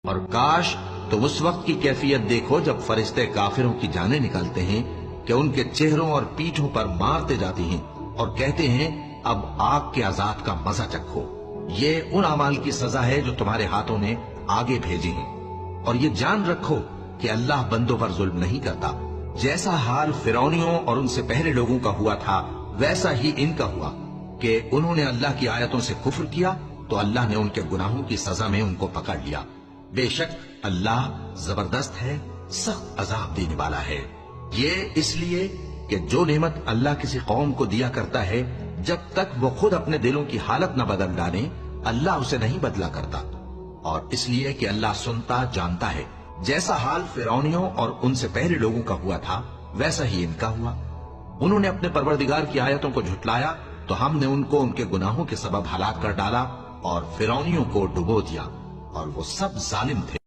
اور کاش تم اس وقت کی کیفیت دیکھو جب فرشتے کافروں کی جانیں نکالتے ہیں کہ ان کے چہروں اور پیٹھوں پر مارتے جاتے ہیں اور کہتے ہیں اب آگ کے عذاب کا مزہ چکھو۔ یہ ان اعمال کی سزا ہے جو تمہارے ہاتھوں نے آگے بھیجی ہیں، اور یہ جان رکھو کہ اللہ بندوں پر ظلم نہیں کرتا۔ جیسا حال فرعونیوں اور ان سے پہلے لوگوں کا ہوا تھا ویسا ہی ان کا ہوا کہ انہوں نے اللہ کی آیتوں سے کفر کیا تو اللہ نے ان کے گناہوں کی سزا میں ان کو پکڑ لیا۔ بے شک اللہ زبردست ہے، سخت عذاب دینے والا ہے۔ یہ اس لیے کہ جو نعمت اللہ کسی قوم کو دیا کرتا ہے جب تک وہ خود اپنے دلوں کی حالت نہ بدل ڈالے اللہ اسے نہیں بدلا کرتا، اور اس لیے کہ اللہ سنتا جانتا ہے۔ جیسا حال فرعونیوں اور ان سے پہلے لوگوں کا ہوا تھا ویسا ہی ان کا ہوا۔ انہوں نے اپنے پروردگار کی آیتوں کو جھٹلایا تو ہم نے ان کو ان کے گناہوں کے سبب ہلاک کر ڈالا اور فرعونیوں کو ڈبو دیا، اور وہ سب ظالم تھے۔